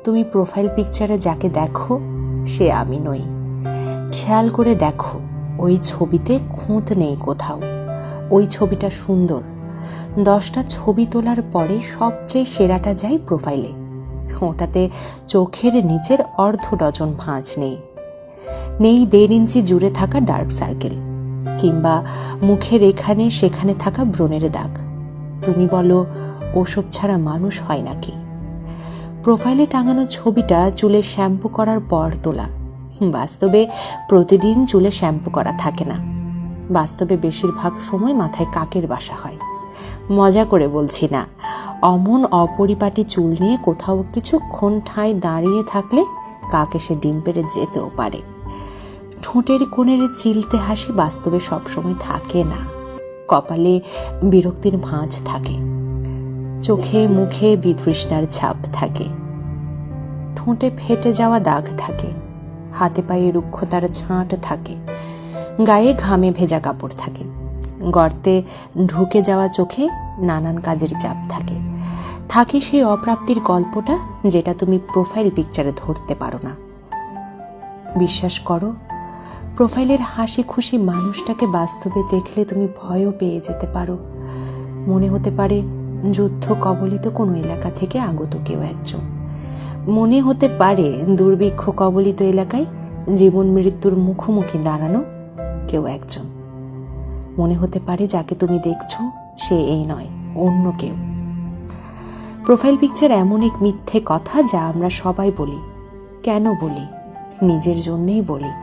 তুমি প্রোফাইল পিকচারে যাকে দেখো সে আমি নই। খেয়াল করে দেখো, ওই ছবিতে খুঁত নেই কোথাও। ওই ছবিটা সুন্দর। 10টা ছবি তোলার পরে সবচেয়ে সেরাটা যায় প্রোফাইলে। ওটাতে চোখের নিচের অর্ধ ডজন ভাঁজ নেই, 1.5 ইঞ্চি জুড়ে থাকা ডার্ক সার্কেল, কিংবা মুখের এখানে সেখানে থাকা ব্রণের দাগ। তুমি বলো ওসব ছাড়া মানুষ হয় নাকি? প্রোফাইলে টাঙানো ছবিটা চুলে শ্যাম্পু করার পর তোলা। বাস্তবে প্রতিদিন চুলে শ্যাম্পু করা থাকে না। বাস্তবে বেশিরভাগ সময় মাথায় কাকের বাসা হয়। মজা করে বলছি না। অমন অপরিপাটি চুল নিয়ে কোথাও কিছুক্ষণ ঠাঁই দাঁড়িয়ে থাকলে কাক এসে ডিম পেড়ে যেতেও পারে। ঠোঁটের কোণের চিলতে হাসি বাস্তবে সবসময় থাকে না। কপালে বিরক্তির ভাঁজ থাকে, চোখে মুখে বিতৃষ্ণার ছাপ থাকে, ঠোঁটে ফেটে যাওয়া দাগ থাকে, হাতে পায়ে রুক্ষতার ছাঁট থাকে, গায়ে ঘামে ভেজা কাপড় থাকে, গর্তে ঢুকে যাওয়া চোখে নানান কাজের চাপ থাকে। থাকে সেই অপ্রাপ্তির গল্পটা যেটা তুমি প্রোফাইল পিকচারে ধরতে পারো না। বিশ্বাস করো, প্রোফাইলের হাসি খুশি মানুষটাকে বাস্তবে দেখলে তুমি ভয়ও পেয়ে যেতে পারো। মনে হতে পারে যুদ্ধ কবলিত কোনো এলাকা থেকে আগত কেউ একজন। মনে হতে পারে দুর্ভিক্ষ কবলিত এলাকায় জীবন মৃত্যুর মুখোমুখি দাঁড়ানো কেউ একজন। মনে হতে পারে যাকে তুমি দেখছো সে এই নয়, অন্য কেউ। প্রোফাইল পিকচার এমন এক মিথ্যে কথা যা আমরা সবাই বলি। কেন বলি? নিজের জন্যেই বলি।